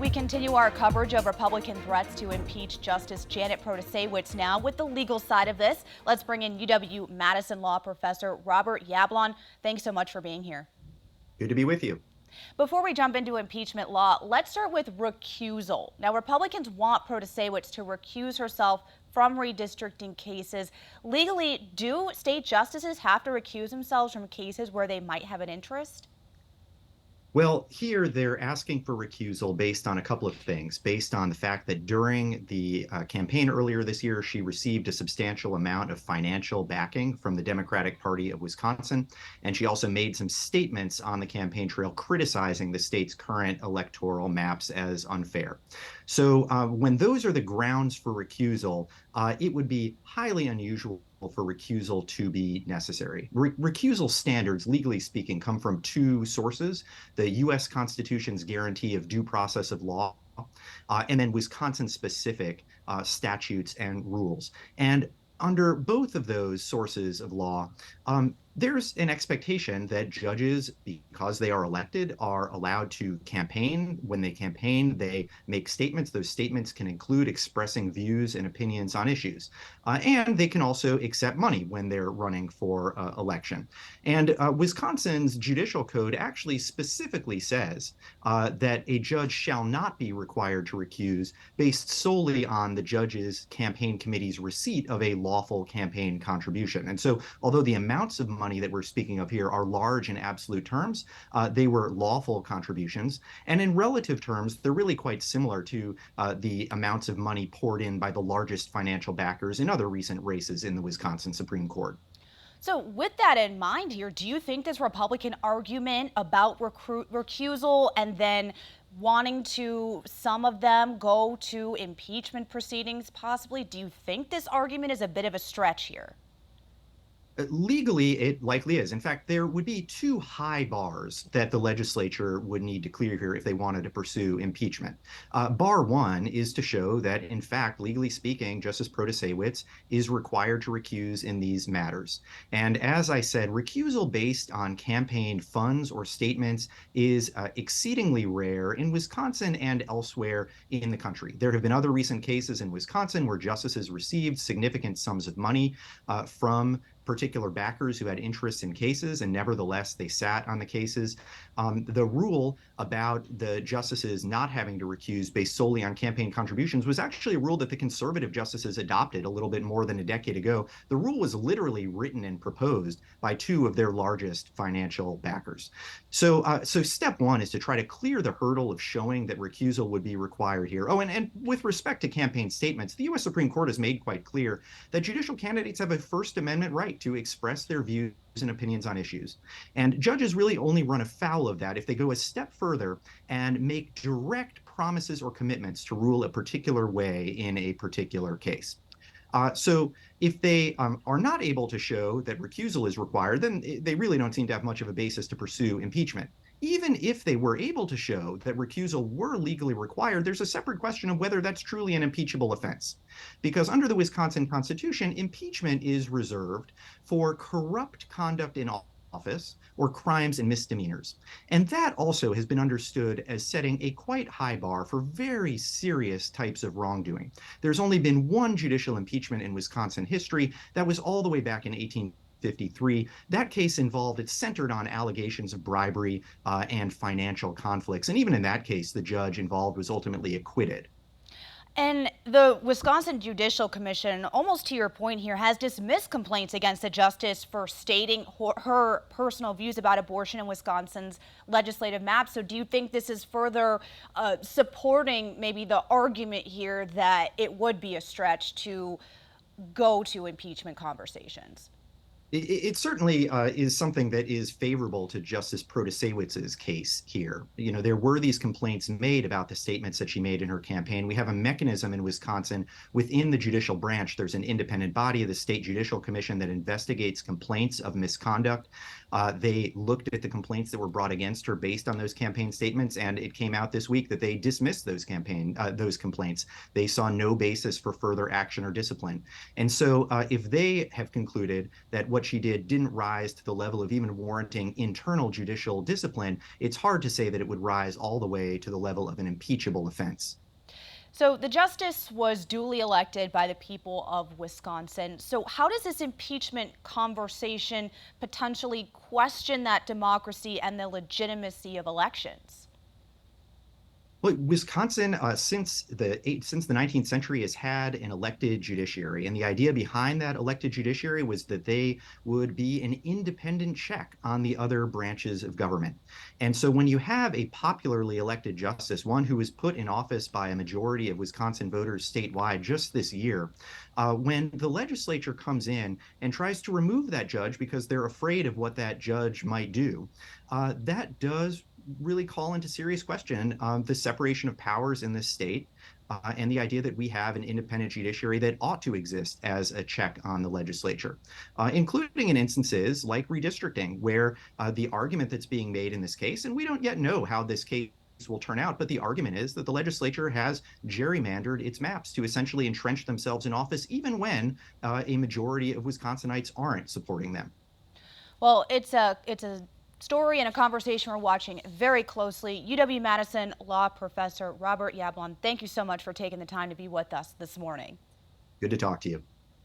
We continue our coverage of Republican threats to impeach Justice Janet Protasiewicz now with the legal side of this. Let's bring in UW-Madison law professor Robert Yablon. Thanks so much for being here. Good to be with you. Before we jump into impeachment law, let's start with recusal. Now, Republicans want Protasiewicz to recuse herself from redistricting cases. Legally, do state justices have to recuse themselves from cases where they might have an interest? Well, here they're asking for recusal based on a couple of things, based on the fact that during the campaign earlier this year, she received a substantial amount of financial backing from the Democratic Party of Wisconsin. And she also made some statements on the campaign trail criticizing the state's current electoral maps as unfair. So when those are the grounds for recusal, it would be highly unusual for recusal to be necessary. Recusal standards, legally speaking, come from two sources: the U.S. Constitution's guarantee of due process of law, and then Wisconsin-specific statutes and rules. And under both of those sources of law, there's an expectation that judges, because they are elected, are allowed to campaign. When they campaign, they make statements. Those statements can include expressing views and opinions on issues. And they can also accept money when they're running for election. And Wisconsin's judicial code actually specifically says that a judge shall not be required to recuse based solely on the judge's campaign committee's receipt of a lawful campaign contribution. And so, although the amounts of money that we're speaking of here are large in absolute terms, they were lawful contributions. And in relative terms, they're really quite similar to the amounts of money poured in by the largest financial backers in other recent races in the Wisconsin Supreme Court. So with that in mind here, do you think this Republican argument about recusal and then wanting to, some of them, go to impeachment proceedings possibly, do you think this argument is a bit of a stretch here? Legally, it likely is. In fact, there would be two high bars that the legislature would need to clear here if they wanted to pursue impeachment. Bar one is to show that, in fact, legally speaking, Justice Protasiewicz is required to recuse in these matters. And as I said, recusal based on campaign funds or statements is exceedingly rare in Wisconsin and elsewhere in the country. There have been other recent cases in Wisconsin where justices received significant sums of money from particular backers who had interests in cases, and nevertheless they sat on the cases. The rule about the justices not having to recuse based solely on campaign contributions was actually a rule that the conservative justices adopted a little bit more than a decade ago. The rule was literally written and proposed by two of their largest financial backers. So step one is to try to clear the hurdle of showing that recusal would be required here. Oh, and with respect to campaign statements, the U.S. Supreme Court has made quite clear that judicial candidates have a First Amendment right to express their views and opinions on issues. And judges really only run afoul of that if they go a step further and make direct promises or commitments to rule a particular way in a particular case. So if they are not able to show that recusal is required, then they really don't seem to have much of a basis to pursue impeachment. Even if they were able to show that recusal were legally required, there's a separate question of whether that's truly an impeachable offense. Because under the Wisconsin Constitution, impeachment is reserved for corrupt conduct in office or crimes and misdemeanors. And that also has been understood as setting a quite high bar for very serious types of wrongdoing. There's only been one judicial impeachment in Wisconsin history. That was all the way back in 1853. That case it's centered on allegations of bribery and financial conflicts. And even in that case, the judge involved was ultimately acquitted. And the Wisconsin Judicial Commission, almost to your point here, has dismissed complaints against the justice for stating her personal views about abortion in Wisconsin's legislative map. So do you think this is further supporting maybe the argument here that it would be a stretch to go to impeachment conversations? It certainly is something that is favorable to Justice Protasiewicz's case here. You know, there were these complaints made about the statements that she made in her campaign. We have a mechanism in Wisconsin within the judicial branch. There's an independent body, the State Judicial Commission, that investigates complaints of misconduct. They looked at the complaints that were brought against her based on those campaign statements, and it came out this week that they dismissed those complaints. They saw no basis for further action or discipline. And so if they have concluded that what what she didn't rise to the level of even warranting internal judicial discipline, it's hard to say that it would rise all the way to the level of an impeachable offense. So the justice was duly elected by the people of Wisconsin. So how does this impeachment conversation potentially question that democracy and the legitimacy of elections? Well, Wisconsin, since the 19th century, has had an elected judiciary, and the idea behind that elected judiciary was that they would be an independent check on the other branches of government. And so, when you have a popularly elected justice, one who was put in office by a majority of Wisconsin voters statewide just this year, when the legislature comes in and tries to remove that judge because they're afraid of what that judge might do, that does really call into serious question the separation of powers in this state and the idea that we have an independent judiciary that ought to exist as a check on the legislature, including in instances like redistricting, where the argument that's being made in this case, and we don't yet know how this case will turn out, but the argument is that the legislature has gerrymandered its maps to essentially entrench themselves in office, even when a majority of Wisconsinites aren't supporting them. Well, it's a story and a conversation we're watching very closely. UW-Madison law professor Robert Yablon, thank you so much for taking the time to be with us this morning. Good to talk to you.